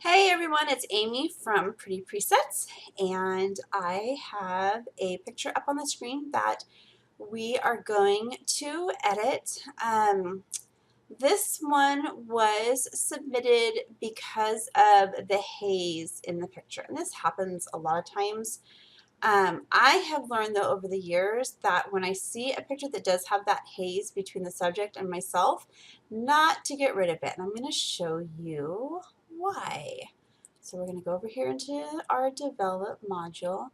Hey everyone, it's Amy from Pretty Presets, and I have a picture up on the screen that we are going to edit. This one was submitted because of the haze in the picture, and this happens a lot of times. I have learned though over the years that when I see a picture that does have that haze between the subject and myself, not to get rid of it, and I'm going to show you why. So we're going to go over here into our develop module.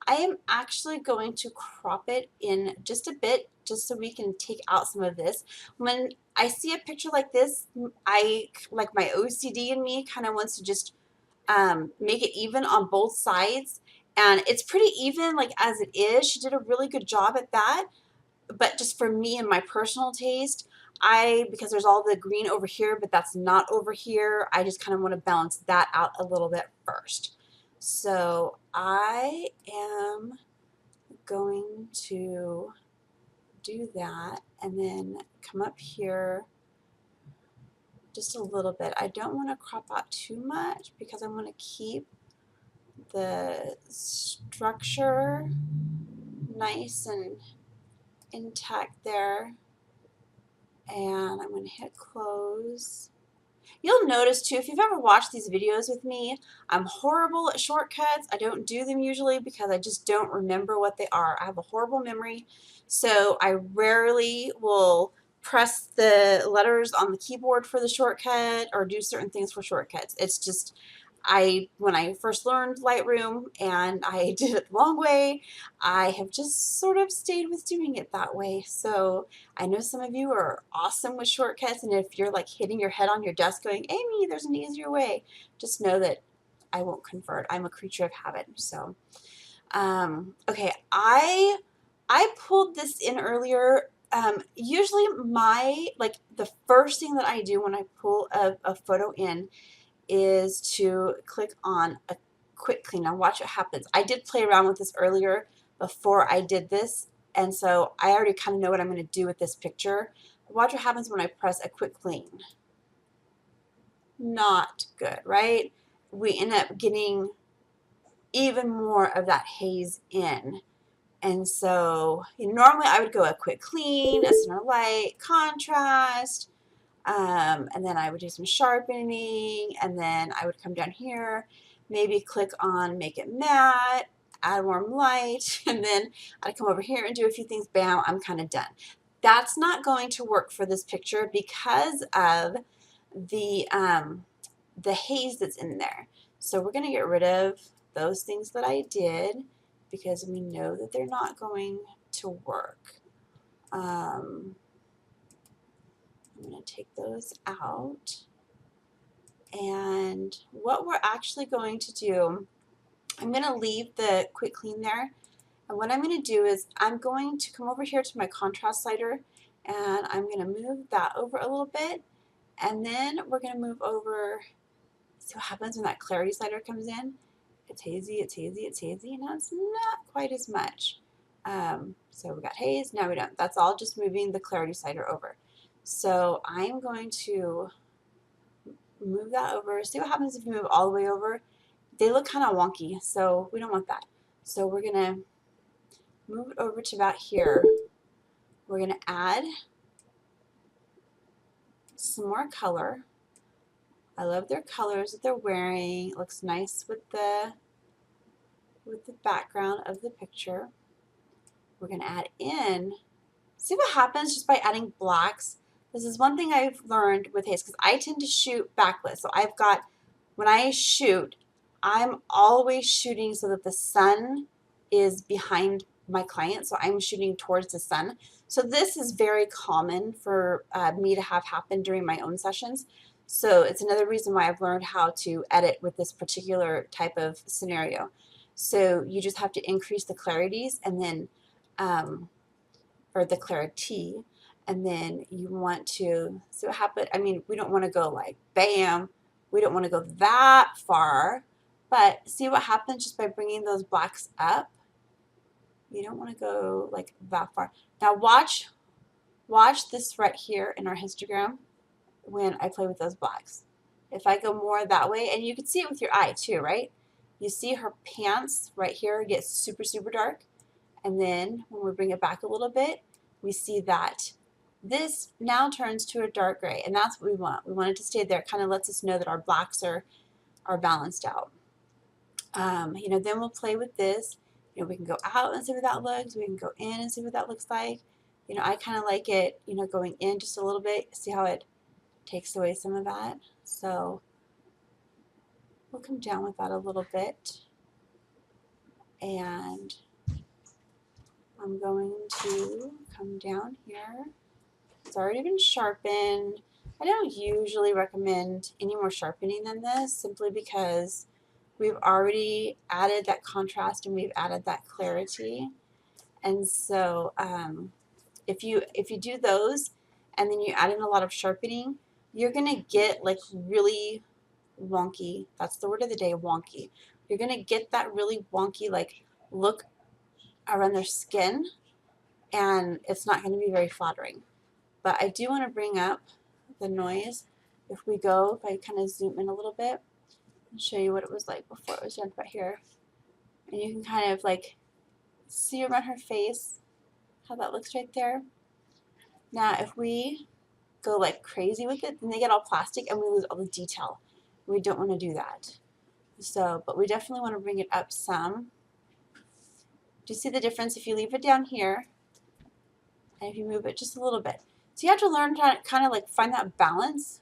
I am actually going to crop it in just a bit just so we can take out some of this. When I see a picture like this, like my OCD in me kind of wants to just make it even on both sides. And it's pretty even like as it is. She did a really good job at that. But just for me and my personal taste, because there's all the green over here, but that's not over here, I just kind of want to balance that out a little bit first. So I am going to do that and then come up here just a little bit. I don't want to crop out too much because I want to keep the structure nice and intact there. And I'm going to hit close. You'll notice too, if you've ever watched these videos with me, I'm horrible at shortcuts. I don't do them usually because I just don't remember what they are. I have a horrible memory, so I rarely will press the letters on the keyboard for the shortcut or do certain things for shortcuts. It's just when I first learned Lightroom and I did it the long way, I have just sort of stayed with doing it that way. So I know some of you are awesome with shortcuts, and if you're like hitting your head on your desk going, Amy, there's an easier way, just know that I won't convert. I'm a creature of habit. So, okay, I pulled this in earlier. Usually the first thing that I do when I pull a photo in is to click on a quick clean. Now watch what happens. I did play around with this earlier before I did this, and so I already kind of know what I'm going to do with this picture. Watch what happens when I press a quick clean. Not good, right? We end up getting even more of that haze in. And so normally I would go a quick clean, a center light, contrast, and then I would do some sharpening, and then I would come down here, maybe click on make it matte, add warm light, and then I'd come over here and do a few things. Bam, I'm kind of done. That's not going to work for this picture because of the haze that's in there. So we're going to get rid of those things that I did because we know that they're not going to work. I'm going to take those out. And what we're actually going to do, I'm going to leave the quick clean there. And what I'm going to do is I'm going to come over here to my contrast slider, and I'm going to move that over a little bit. And then we're going to move over. See what happens when that clarity slider comes in? It's hazy, it's hazy, it's hazy. Now it's not quite as much. So we got haze, now we don't. That's all just moving the clarity slider over. So I'm going to move that over. See what happens if you move all the way over? They look kind of wonky, so we don't want that. So we're going to move it over to about here. We're going to add some more color. I love their colors that they're wearing. It looks nice with the background of the picture. We're going to add in, see what happens just by adding blacks. This is one thing I've learned with Haze because I tend to shoot backlit. So when I shoot, I'm always shooting so that the sun is behind my client. So I'm shooting towards the sun. So this is very common for me to have happen during my own sessions. So it's another reason why I've learned how to edit with this particular type of scenario. So you just have to increase the clarities and then, or the clarity, and then you want to see what happens. I mean, we don't want to go like bam. We don't want to go that far, but see what happens just by bringing those blacks up. You don't want to go like that far. Now watch this right here in our histogram when I play with those blacks. If I go more that way, and you can see it with your eye too, right? You see her pants right here get super, super dark. And then when we bring it back a little bit, we see that this now turns to a dark gray, and that's what we want. We want it to stay there. It kind of lets us know that our blacks are balanced out. You know, then we'll play with this. You know, we can go out and see what that looks. We can go in and see what that looks like. You know, I kind of like it, you know, going in just a little bit. See how it takes away some of that. So we'll come down with that a little bit. And I'm going to come down here. It's already been sharpened. I don't usually recommend any more sharpening than this, simply because we've already added that contrast and we've added that clarity. And so if you do those and then you add in a lot of sharpening, you're gonna get like really wonky. That's the word of the day, wonky. You're gonna get that really wonky like look around their skin, and it's not going to be very flattering. But I do want to bring up the noise. If I kind of zoom in a little bit and show you what it was like before it was done right here. And you can kind of like see around her face how that looks right there. Now if we go like crazy with it, then they get all plastic and we lose all the detail. We don't want to do that. So, but we definitely want to bring it up some. Do you see the difference if you leave it down here and if you move it just a little bit? So you have to learn to kind of like find that balance.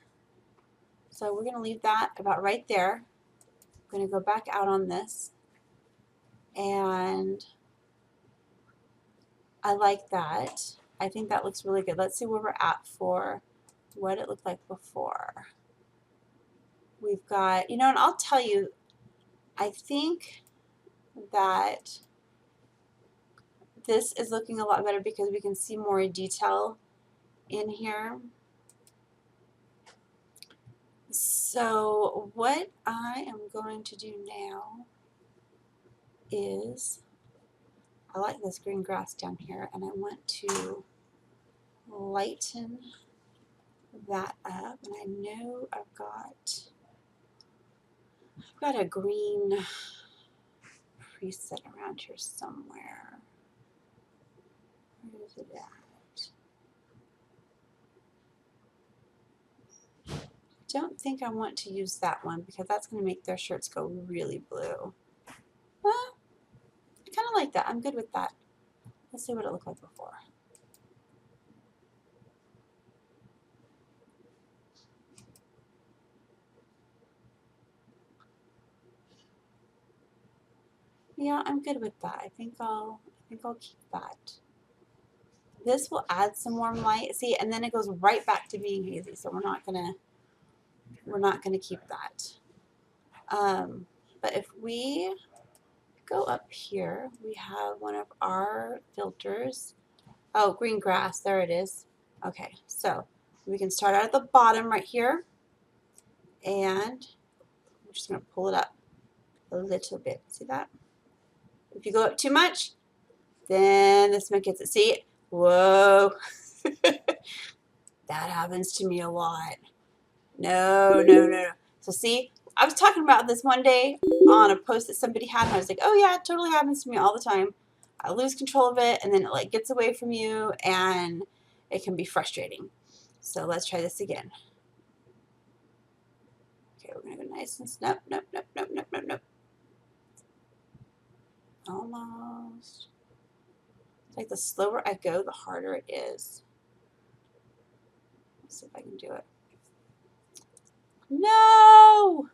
So we're going to leave that about right there. I'm going to go back out on this. And I like that. I think that looks really good. Let's see where we're at for what it looked like before. We've got, you know, and I'll tell you, I think that this is looking a lot better because we can see more detail in here. So what I am going to do now is, I like this green grass down here, and I want to lighten that up. And I know I've got a green preset around here somewhere. Where is it at? I don't think I want to use that one because that's going to make their shirts go really blue. Well, I kind of like that. I'm good with that. Let's see what it looked like before. Yeah, I'm good with that. I think I'll keep that. This will add some warm light. See, and then it goes right back to being hazy. So we're not gonna keep that. But if we go up here, we have one of our filters. Oh, green grass, there it is. Okay, so we can start out at the bottom right here, and I'm just gonna pull it up a little bit. See that? If you go up too much, then the smoke gets it. See? Whoa. That happens to me a lot. No, no, no, no. So see, I was talking about this one day on a post that somebody had, and I was like, oh yeah, it totally happens to me all the time. I lose control of it, and then it like gets away from you, and it can be frustrating. So let's try this again. Okay, we're gonna go nice and nope, nope, nope, nope, nope, nope, nope. Almost. It's like the slower I go, the harder it is. Let's see if I can do it. No!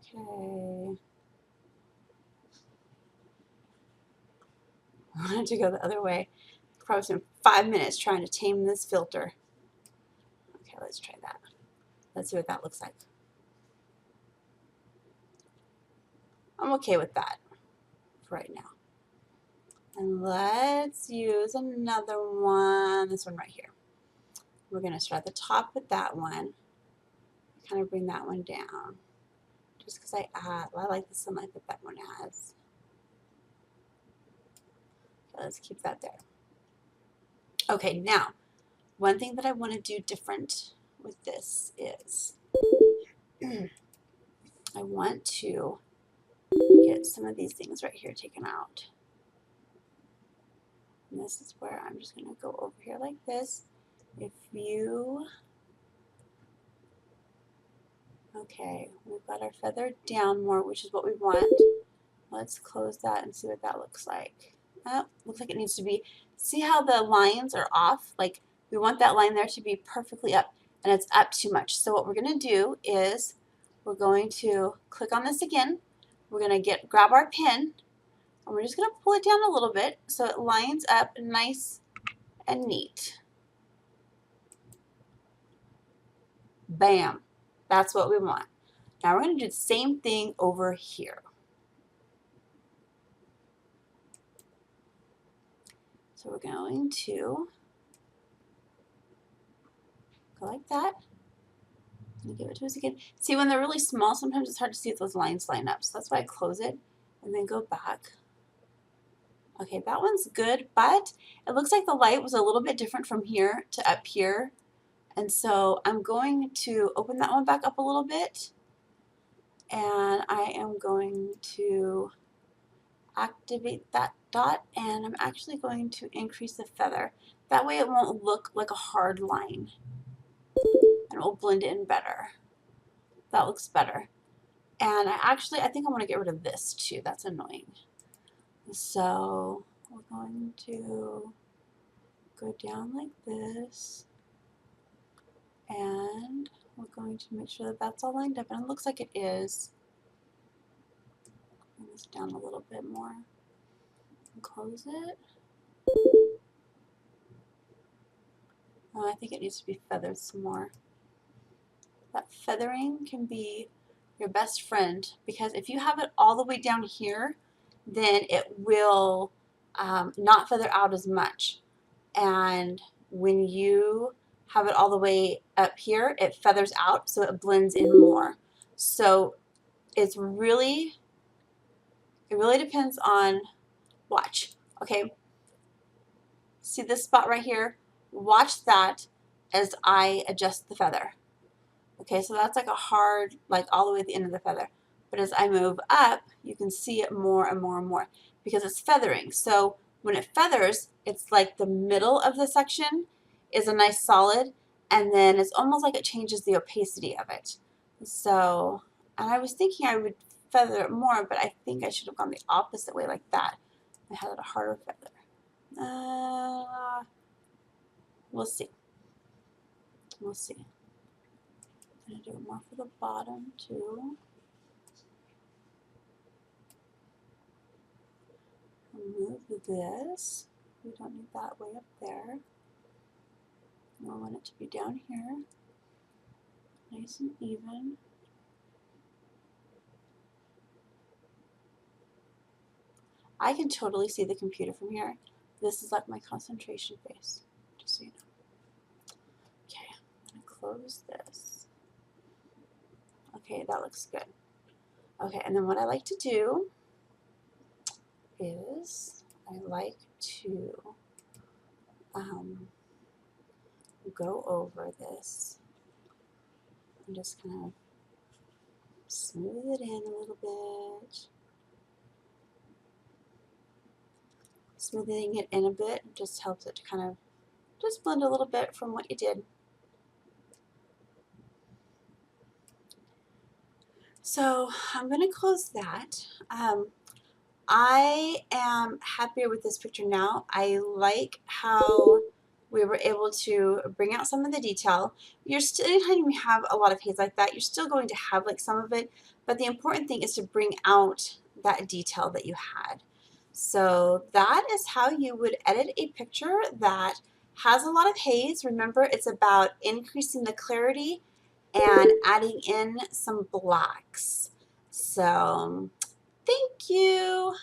Okay. I wanted to go the other way. Probably spent 5 minutes trying to tame this filter. Okay, let's try that. Let's see what that looks like. I'm okay with that for right now. And let's use another one, this one right here. We're going to start at the top with that one. Kind of bring that one down. Just because I like the sunlight that one has. Okay, let's keep that there. Okay, now, one thing that I want to do different with this is I want to get some of these things right here taken out. And this is where I'm just going to go over here like this. If you, okay, we've got our feather down more, which is what we want. Let's close that and see what that looks like. Oh, looks like it needs to be, see how the lines are off? Like we want that line there to be perfectly up, and it's up too much. So what we're going to do is we're going to click on this again. We're going to grab our pen, and we're just going to pull it down a little bit so it lines up nice and neat. Bam. That's what we want. Now we're going to do the same thing over here. So we're going to go like that. And give it to us again. See, when they're really small, sometimes it's hard to see if those lines line up. So that's why I close it and then go back. Okay, that one's good, but it looks like the light was a little bit different from here to up here. And so I'm going to open that one back up a little bit. And I am going to activate that dot, and I'm actually going to increase the feather. That way it won't look like a hard line, and it will blend in better. That looks better. And I think I want to get rid of this too. That's annoying. So we're going to go down like this, and we're going to make sure that that's all lined up, and it looks like it is. Bring this down a little bit more and close it. Oh, I think it needs to be feathered some more. That feathering can be your best friend, because if you have it all the way down here, then it will not feather out as much. And when you have it all the way up here, it feathers out, so it blends in more. So it really depends on, watch, okay? See this spot right here? Watch that as I adjust the feather. Okay, so that's like a hard, like all the way at the end of the feather. But as I move up, you can see it more and more and more because it's feathering. So when it feathers, it's like the middle of the section is a nice solid, and then it's almost like it changes the opacity of it. So, and I was thinking I would feather it more, but I think I should have gone the opposite way like that. I had a harder feather. We'll see. We'll see. I'm going to do it more for the bottom too. Remove this. We don't need that way up there. We want it to be down here, nice and even. I can totally see the computer from here. This is like my concentration face, just so you know. Okay, I'm going to close this. Okay, that looks good. Okay, and then what I like to do is I like to go over this and just kind of smooth it in a little bit. Smoothing it in a bit just helps it to kind of just blend a little bit from what you did. So I'm going to close that. I am happier with this picture now. I like how we were able to bring out some of the detail. You're still, anytime you have a lot of haze like that, you're still going to have like some of it, but the important thing is to bring out that detail that you had. So that is how you would edit a picture that has a lot of haze. Remember, it's about increasing the clarity and adding in some blacks. So thank you.